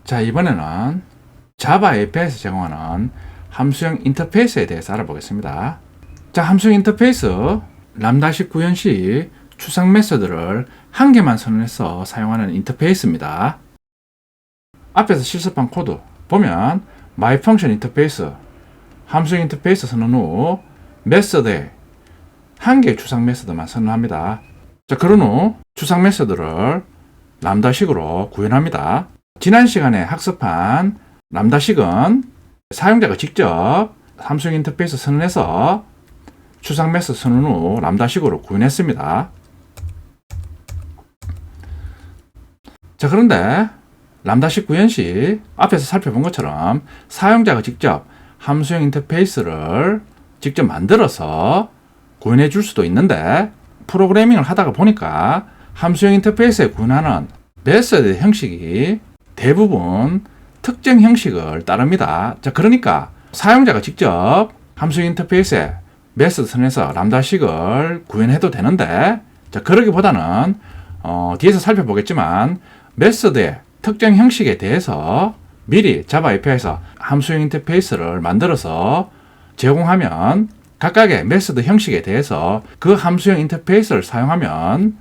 자, 이번에는 자바 API에서 제공하는 함수형 인터페이스에 대해서 알아보겠습니다. 자, 함수형 인터페이스 람다식 구현 시 추상 메서드를 한 개만 선언해서 사용하는 인터페이스입니다. 앞에서 실습한 코드 보면 myfunction 인터페이스 함수형 인터페이스 선언 후 메서드에 한 개의 추상 메서드만 선언합니다. 자, 그런 후 추상 메서드를 람다식으로 구현합니다. 지난 시간에 학습한 람다식은 사용자가 직접 함수형 인터페이스 선언해서 추상 메서드 선언 후 람다식으로 구현했습니다. 자, 그런데 람다식 구현 시 앞에서 살펴본 것처럼 사용자가 직접 함수형 인터페이스를 직접 만들어서 구현해 줄 수도 있는데 프로그래밍을 하다가 보니까 함수형 인터페이스에 구현하는 메서드 형식이 대부분 특정 형식을 따릅니다. 자, 그러니까 사용자가 직접 함수형 인터페이스에 메서드 선에서 람다식을 구현해도 되는데, 자, 그러기보다는 뒤에서 살펴보겠지만 메서드의 특정 형식에 대해서 미리 자바 API에서 함수형 인터페이스를 만들어서 제공하면 각각의 메서드 형식에 대해서 그 함수형 인터페이스를 사용하면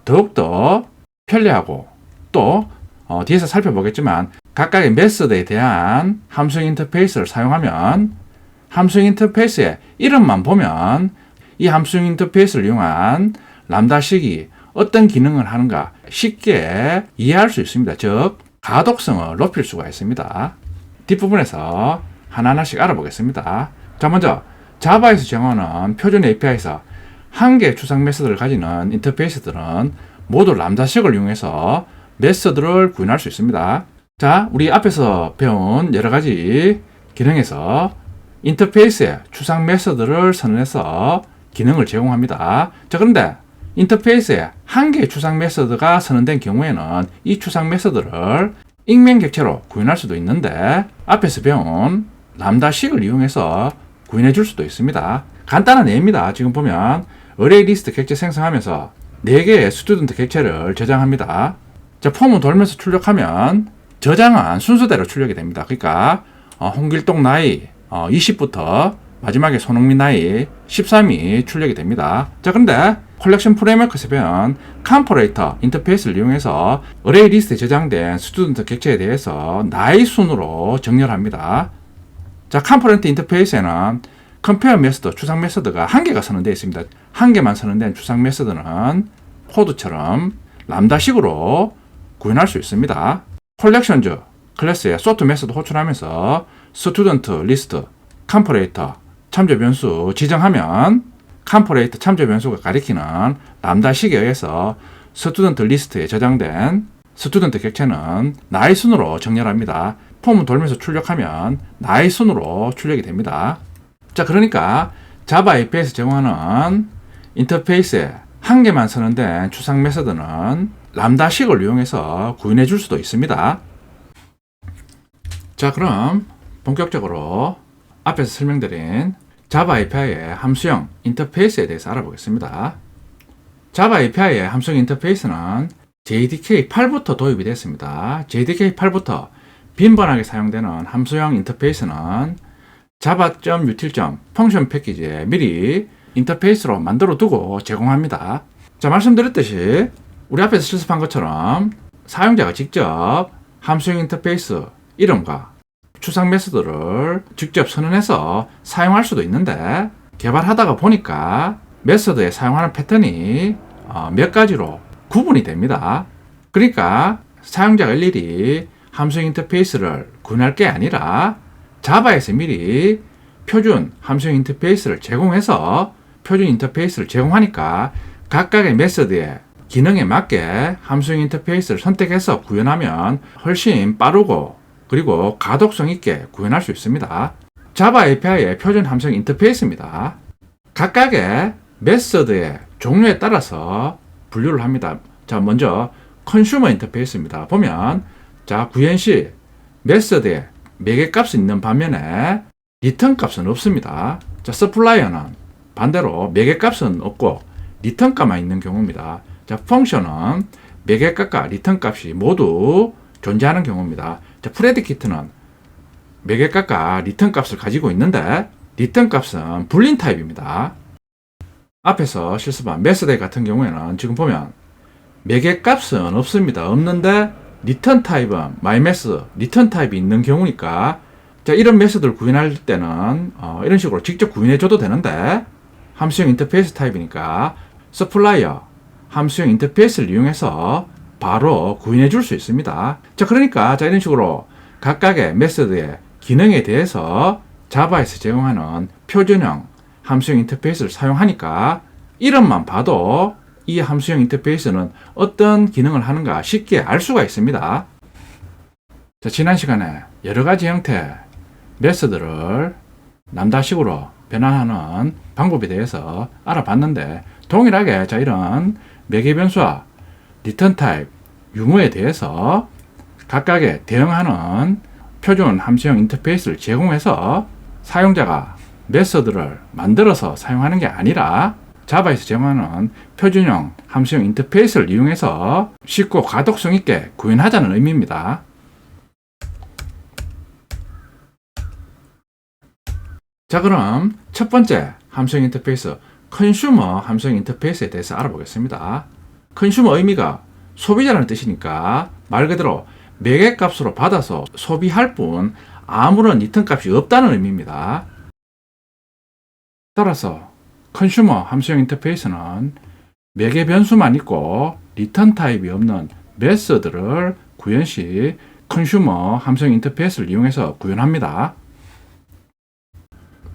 더욱더 편리하고 또 뒤에서 살펴보겠지만 각각의 메서드에 대한 함수형 인터페이스를 사용하면 함수형 인터페이스의 이름만 보면 이 함수형 인터페이스를 이용한 람다식이 어떤 기능을 하는가 쉽게 이해할 수 있습니다. 즉, 가독성을 높일 수가 있습니다. 뒷부분에서 하나하나씩 알아보겠습니다. 자, 먼저 자바에서 제공하는 표준 API에서 한 개의 추상 메서드를 가지는 인터페이스들은 모두 람다식을 이용해서 메서드를 구현할 수 있습니다. 자, 우리 앞에서 배운 여러 가지 기능에서 인터페이스에 추상 메서드를 선언해서 기능을 제공합니다. 자, 그런데 인터페이스에 한 개의 추상 메서드가 선언된 경우에는 이 추상 메서드를 익명 객체로 구현할 수도 있는데 앞에서 배운 람다식을 이용해서 구현해 줄 수도 있습니다. 간단한 예입니다. 지금 보면 어레이 리스트 객체 생성하면서 4개의 스튜던트 객체를 저장합니다. 자, 폼을 돌면서 출력하면 저장은 순서대로 출력이 됩니다. 그러니까 홍길동 나이 20부터 마지막에 손흥민 나이 13이 출력이 됩니다. 자, 그런데 컬렉션 프레임워크에서 배운 컴퍼레이터 인터페이스를 이용해서 어레이 리스트에 저장된 스튜던트 객체에 대해서 나이 순으로 정렬합니다. 자, 컴포넌트 인터페이스에는 컴페어 메서드, 추상 메서드가 한 개가 선언되어 있습니다. 한 개만 선언된 추상 메서드는 코드처럼 람다식으로 구현할 수 있습니다. 컬렉션즈 클래스에 소트 메서드 호출하면서 스튜던트 리스트, 컴퍼레이터, 참조 변수 지정하면 컴퍼레이터 참조 변수가 가리키는 람다식에 의해서 스튜던트 리스트에 저장된 스튜던트 객체는 나이 순으로 정렬합니다. 폼을 돌면서 출력하면 나이 순으로 출력이 됩니다. 자, 그러니까 자바 API에서 제공하는 인터페이스에 한 개만 선언된 추상 메서드는 람다식을 이용해서 구현해 줄 수도 있습니다. 자, 그럼 본격적으로 앞에서 설명드린 자바 API의 함수형 인터페이스에 대해서 알아보겠습니다. 자바 API의 함수형 인터페이스는 JDK 8부터 도입이 됐습니다. JDK 8부터 빈번하게 사용되는 함수형 인터페이스는 java.util. 펑션 패키지에 미리 인터페이스로 만들어 두고 제공합니다. 자, 말씀드렸듯이 우리 앞에서 실습한 것처럼 사용자가 직접 함수형 인터페이스 이름과 추상 메서드를 직접 선언해서 사용할 수도 있는데 개발하다가 보니까 메서드에 사용하는 패턴이 몇 가지로 구분이 됩니다. 그러니까 사용자가 일일이 함수형 인터페이스를 구현할 게 아니라 자바에서 미리 표준 함수형 인터페이스를 제공해서 표준 인터페이스를 제공하니까 각각의 메서드의 기능에 맞게 함수형 인터페이스를 선택해서 구현하면 훨씬 빠르고 그리고 가독성 있게 구현할 수 있습니다. 자바 API의 표준 함수형 인터페이스입니다. 각각의 메서드의 종류에 따라서 분류를 합니다. 자, 먼저 컨슈머 인터페이스입니다. 보면 자, 구현 시 메서드에 매개 값이 있는 반면에 리턴 값은 없습니다. 자, 서플라이어는 반대로 매개 값은 없고 리턴 값만 있는 경우입니다. 자, 펑션은 매개 값과 리턴 값이 모두 존재하는 경우입니다. 자, 프레디키트는 매개값과 리턴 값을 가지고 있는데 리턴 값은 불린 타입입니다. 앞에서 실습한 메서드 같은 경우에는 지금 보면 매개값은 없습니다. 없는데 리턴 타입은 myMethod 리턴 타입이 있는 경우니까 자, 이런 메서드를 구현할 때는 이런 식으로 직접 구현해 줘도 되는데 함수형 인터페이스 타입이니까 서플라이어 함수형 인터페이스를 이용해서 바로 구현해 줄 수 있습니다. 자, 그러니까 자, 이런 식으로 각각의 메서드의 기능에 대해서 자바에서 제공하는 표준형 함수형 인터페이스를 사용하니까 이름만 봐도 이 함수형 인터페이스는 어떤 기능을 하는가 쉽게 알 수가 있습니다. 자, 지난 시간에 여러 가지 형태의 메서드를 람다식으로 변환하는 방법에 대해서 알아봤는데 동일하게 자, 이런 매개 변수와 리턴 타입, 유무에 대해서 각각의 대응하는 표준 함수형 인터페이스를 제공해서 사용자가 메서드를 만들어서 사용하는 게 아니라 자바에서 제공하는 표준형 함수형 인터페이스를 이용해서 쉽고 가독성 있게 구현하자는 의미입니다. 자, 그럼 첫 번째 함수형 인터페이스 컨슈머 함수형 인터페이스에 대해서 알아보겠습니다. 컨슈머 의미가 소비자라는 뜻이니까 말 그대로 매개값으로 받아서 소비할 뿐 아무런 리턴 값이 없다는 의미입니다. 따라서 컨슈머 함수형 인터페이스는 매개 변수만 있고 리턴 타입이 없는 메서드를 구현 시 컨슈머 함수형 인터페이스를 이용해서 구현합니다.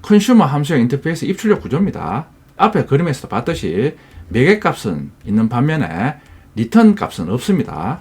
컨슈머 함수형 인터페이스 입출력 구조입니다. 앞에 그림에서 봤듯이 매개값은 있는 반면에 리턴 값은 없습니다.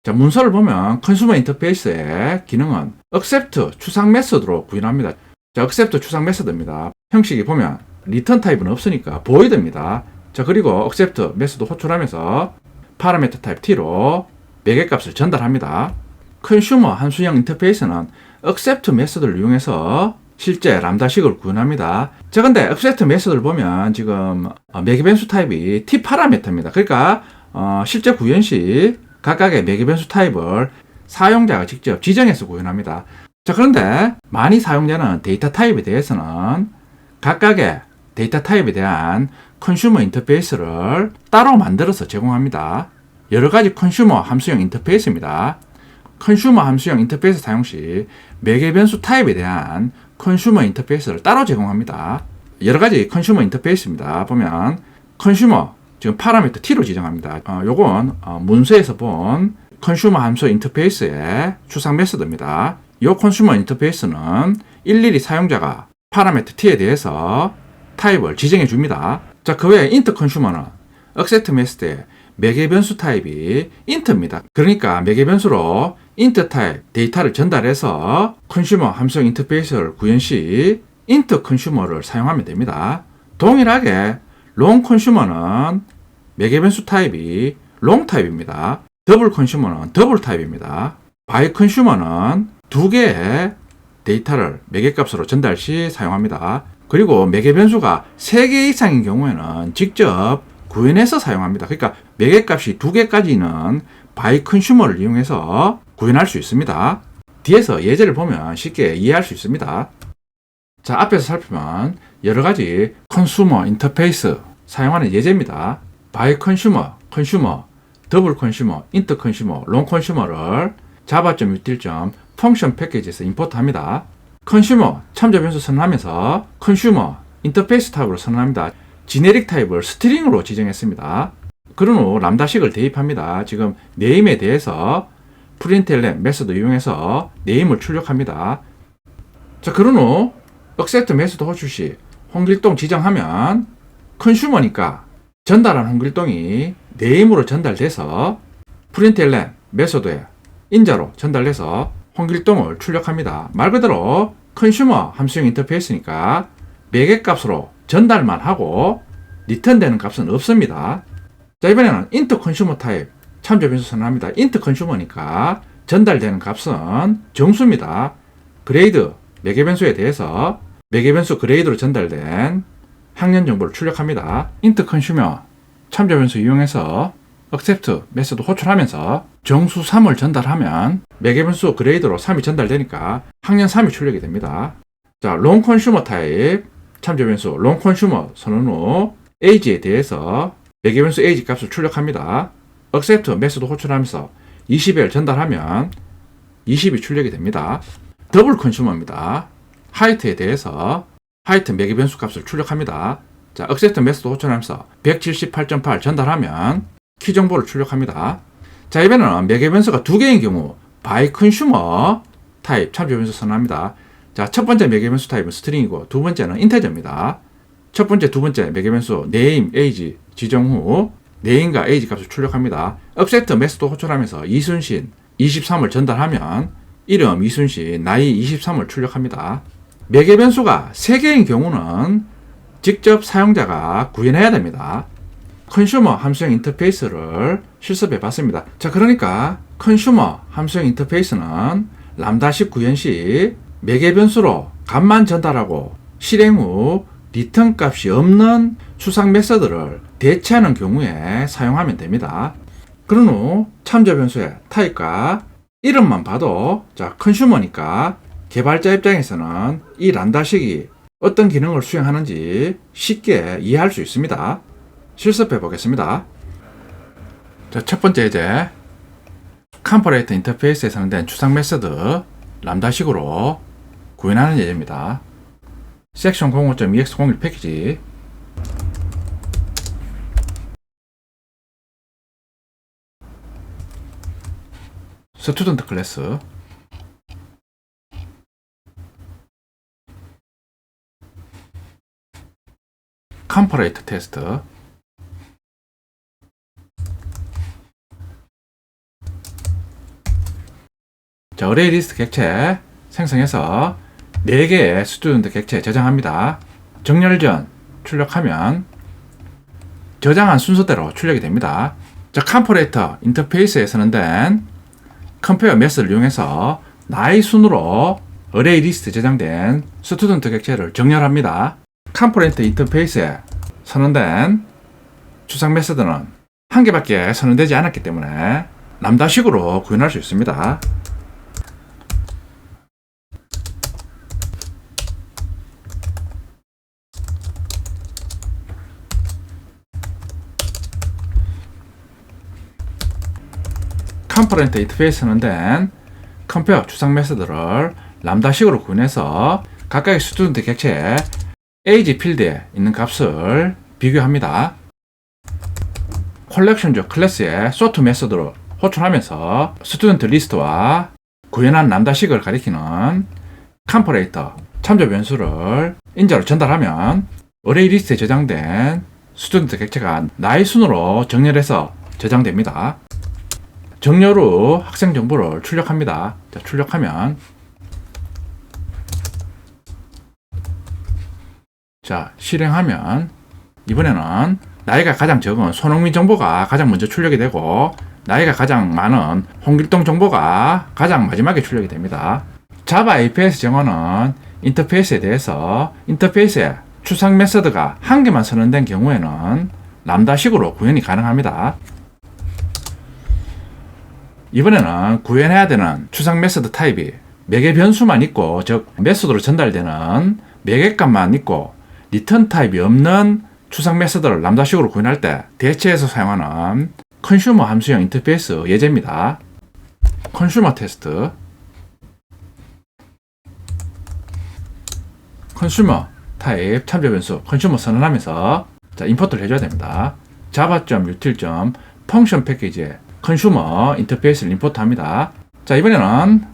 자, 문서를 보면 컨슈머 인터페이스의 기능은 accept 추상 메서드로 구현합니다. 자, accept 추상 메서드입니다. 형식이 보면 리턴 타입은 없으니까 void입니다. 자, 그리고 accept 메서드 호출하면서 파라미터 타입 t로 매개값을 전달합니다. 컨슈머 함수형 인터페이스는 accept 메서드를 이용해서 실제 람다식을 구현합니다. 자, 근데 accept 메서드를 보면 지금 매개 변수 타입이 t 파라미터입니다. 그러니까 실제 구현 시 각각의 매개 변수 타입을 사용자가 직접 지정해서 구현합니다. 자, 그런데 많이 사용되는 데이터 타입에 대해서는 각각의 데이터 타입에 대한 컨슈머 인터페이스를 따로 만들어서 제공합니다. 여러 가지 컨슈머 함수형 인터페이스입니다. 컨슈머 함수형 인터페이스 사용 시 매개 변수 타입에 대한 컨슈머 인터페이스를 따로 제공합니다. 여러 가지 컨슈머 인터페이스입니다. 보면 컨슈머 지금 파라미터 t로 지정합니다. 요건 문서에서 본 컨슈머 함수 인터페이스의 추상 메서드입니다. 이 컨슈머 인터페이스는 일일이 사용자가 파라미터 t에 대해서 타입을 지정해 줍니다. 자, 그 외에 int 컨슈머는 accept 메서드의 매개 변수 타입이 int입니다. 그러니까 매개 변수로 int 타입 데이터를 전달해서 컨슈머 함수형 인터페이스를 구현 시 int 컨슈머를 사용하면 됩니다. 동일하게 long 컨슈머는 매개 변수 타입이 long 타입입니다. 더블 컨슈머는 더블 타입입니다. by 컨슈머는 두 개의 데이터를 매개값으로 전달 시 사용합니다. 그리고 매개 변수가 3개 이상인 경우에는 직접 구현해서 사용합니다. 그러니까 매개값이 2개까지는 by 컨슈머를 이용해서 구현할 수 있습니다. 뒤에서 예제를 보면 쉽게 이해할 수 있습니다. 자, 앞에서 살피면 여러 가지 컨슈머 인터페이스 사용하는 예제입니다. by 컨슈머, 컨슈머, 더블 컨슈머, 인터 컨슈머, 롱 컨슈머를 java.util. 펑션 패키지에서 임포트합니다. 컨슈머 참조 변수 선언하면서 컨슈머 인터페이스 타입으로 선언합니다. 지네릭 타입을 스트링으로 지정했습니다. 그런 후 람다식을 대입합니다. 지금 네임에 대해서 println 메서드 이용해서 네임을 출력합니다. 자, 그런 후 accept 메서드 호출 시 홍길동 지정하면 컨슈머니까 전달한 홍길동이 네임으로 전달돼서 println 메서드에 인자로 전달돼서 홍길동을 출력합니다. 말 그대로 컨슈머 함수형 인터페이스니까 매개값으로 전달만 하고 리턴되는 값은 없습니다. 자, 이번에는 int 컨슈머 타입 참조 변수 선언합니다. int 컨슈머니까 전달되는 값은 정수입니다. 그레이드 매개 변수에 대해서 매개 변수 그레이드로 전달된 학년 정보를 출력합니다. int 컨슈머 참조 변수 이용해서 accept 메소드 호출하면서 정수 3을 전달하면 매개 변수 그레이드로 3이 전달되니까 학년 3이 출력이 됩니다. 자, long consumer 타입 참조 변수 long consumer 선언 후 age에 대해서 매개 변수 age 값을 출력합니다. accept 메소드 호출하면서 20을 전달하면 20이 출력이 됩니다. 더블 컨슈머입니다. 하이트에 대해서 하이트 매개 변수 값을 출력합니다. 자, accept 메소드 호출하면서 178.8 전달하면 키 정보를 출력합니다. 자, 이번에는 매개 변수가 두 개인 경우 by consumer 타입 참조 변수 선언합니다. 자, 첫 번째 매개 변수 타입은 스트링이고 두 번째는 인테저입니다. 첫 번째, 두 번째 매개 변수 name, age 지정 후 name과 age 값을 출력합니다. accept 메소드 호출하면서 이순신 23을 전달하면 이름 이순신, 나이 23을 출력합니다. 매개 변수가 3개인 경우는 직접 사용자가 구현해야 됩니다. 컨슈머 함수형 인터페이스를 실습해 봤습니다. 자, 그러니까 컨슈머 함수형 인터페이스는 람다식 구현 시 매개 변수로 값만 전달하고 실행 후 리턴 값이 없는 추상 메서드를 대체하는 경우에 사용하면 됩니다. 그런 후 참조 변수의 타입과 이름만 봐도 자, 컨슈머니까 개발자 입장에서는 이 람다식이 어떤 기능을 수행하는지 쉽게 이해할 수 있습니다. 실습해 보겠습니다. 자, 첫 번째 예제 컴퍼레이터 인터페이스에 사용된 추상 메서드 람다식으로 구현하는 예제입니다. 섹션 05.ex01 패키지 스튜던트 클래스 컴퍼레이터 테스트 자, 어레이 리스트 객체 생성해서 4개의 스튜던트 객체 저장합니다. 정렬 전 출력하면 저장한 순서대로 출력이 됩니다. 자, 컴퍼레이터 인터페이스에 선언된 컴페어 메스를 이용해서 나이 순으로 어레이 리스트 저장된 스튜던트 객체를 정렬합니다. 컴퍼레이터 인터페이스에 선언된 추상 메서드는 한 개밖에 선언되지 않았기 때문에 람다식으로 구현할 수 있습니다. 컴퍼레이터 인터페이스 선언된 컴페어 추상 메서드를 람다식으로 구현해서 각각의 스튜던트 객체에 age 필드에 있는 값을 비교합니다. 컬렉션즈 클래스의 sort 메서드로 호출하면서 스튜던트 리스트와 구현한 람다식을 가리키는 컴퍼레이터 참조 변수를 인자로 전달하면 어레이 리스트에 저장된 스튜던트 객체가 나이 순으로 정렬해서 저장됩니다. 정렬 후 학생 정보를 출력합니다. 자, 출력하면 자, 실행하면 이번에는 나이가 가장 적은 손흥민 정보가 가장 먼저 출력이 되고 나이가 가장 많은 홍길동 정보가 가장 마지막에 출력이 됩니다. 자바 APS 정어는 인터페이스에 대해서 인터페이스에 추상 메서드가 한 개만 선언된 경우에는 람다식으로 구현이 가능합니다. 이번에는 구현해야 되는 추상 메서드 타입이 매개 변수만 있고 즉 메서드로 전달되는 매개값만 있고 리턴 타입이 없는 추상 메서드를 람다식으로 구현할 때 대체해서 사용하는 컨슈머 함수형 인터페이스 예제입니다. 컨슈머 테스트 컨슈머 타입 참조 변수 컨슈머 선언하면서 자, 임포트를 해줘야 됩니다. java.util.function 패키지에 컨슈머 인터페이스를 임포트합니다. 자, 이번에는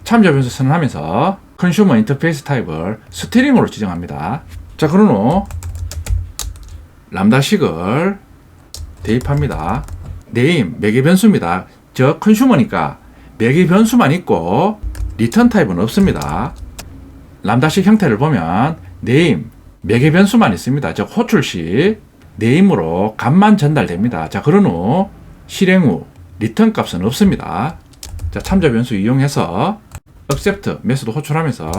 참조 변수 선언하면서 컨슈머 인터페이스 타입을 스트링으로 지정합니다. 자, 그런 후 람다식을 대입합니다. name 매개 변수입니다. 즉 컨슈머니까 매개 변수만 있고 리턴 타입은 없습니다. 람다식 형태를 보면 name 매개 변수만 있습니다. 즉 호출 시 name으로 값만 전달됩니다. 자, 그런 후 실행 후 리턴 값은 없습니다. 자, 참조 변수 이용해서 accept 메소드 호출하면서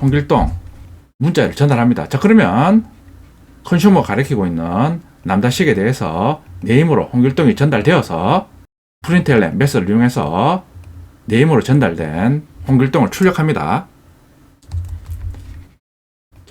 홍길동 문자를 전달합니다. 자, 그러면 컨슈머 가리키고 있는 람다식에 대해서 네임으로 홍길동이 전달되어서 프린트LN 메서드를 이용해서 네임으로 전달된 홍길동을 출력합니다.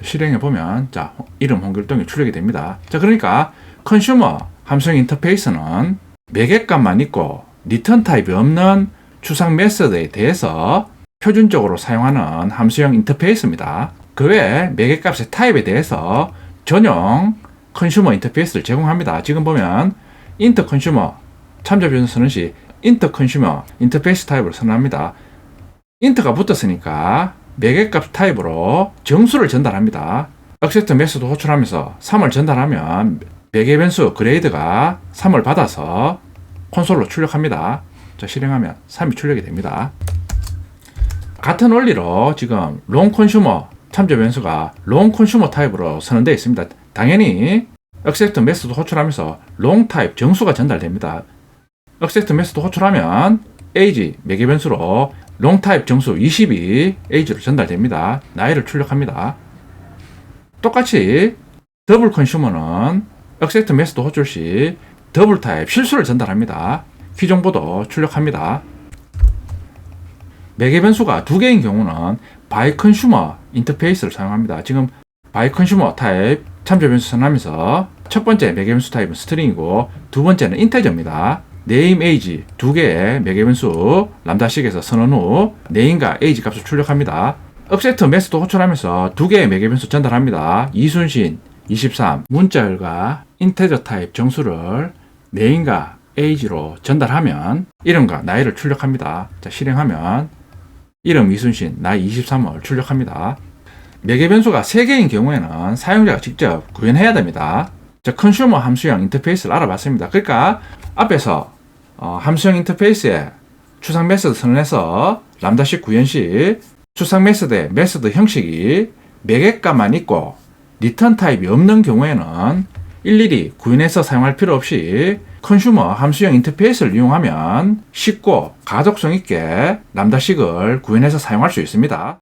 실행해 보면 자, 이름 홍길동이 출력이 됩니다. 자, 그러니까 컨슈머 함수형 인터페이스는 매개값만 있고 리턴 타입이 없는 추상 메서드에 대해서 표준적으로 사용하는 함수형 인터페이스입니다. 그 외에 매개값의 타입에 대해서 전용 컨슈머 인터페이스를 제공합니다. 지금 보면 인터 컨슈머 참조 변수 쓰는 시 인터 컨슈머 인터페이스 타입을 선언합니다. 인터가 붙었으니까 매개값 타입으로 정수를 전달합니다. 액셉트 메소드 호출하면서 3을 전달하면 매개 변수 그레이드가 3을 받아서 콘솔로 출력합니다. 자, 실행하면 3이 출력이 됩니다. 같은 원리로 지금 롱 컨슈머 참조 변수가 롱 컨슈머 타입으로 선언되어 있습니다. 당연히 액셉트 메소드 호출하면서 롱 타입 정수가 전달됩니다. 액셉트 메소드 호출하면 age 매개 변수로 롱 타입 정수 20이 age로 전달됩니다. 나이를 출력합니다. 똑같이 더블 컨슈머는 액셉트 메소드 호출 시 더블 타입 실수를 전달합니다. 키 정보도 출력합니다. 매개 변수가 두 개인 경우는 바이 컨슈머 인터페이스를 사용합니다. 지금 바이 컨슈머 타입 참조 변수 선언하면서 첫 번째 매개 변수 타입은 스트링이고 두 번째는 인테저입니다. name age 두 개의 매개 변수 람다식에서 선언 후 name과 age 값을 출력합니다. 액셉트 메소드 호출하면서 두 개의 매개 변수 전달합니다. 이순신 23 문자열과 인테저 타입 정수를 name과 age로 전달하면 이름과 나이를 출력합니다. 자, 실행하면 이름 이순신, 나이 23을 출력합니다. 매개 변수가 3개인 경우에는 사용자가 직접 구현해야 됩니다. 자, 컨슈머 함수형 인터페이스를 알아봤습니다. 그러니까 앞에서 함수형 인터페이스에 추상 메소드 선언해서 람다식 구현 시 추상 메소드의 메소드 형식이 매개값만 있고 리턴 타입이 없는 경우에는 일일이 구현해서 사용할 필요 없이 컨슈머 함수형 인터페이스를 이용하면 쉽고 가독성 있게 람다식을 구현해서 사용할 수 있습니다.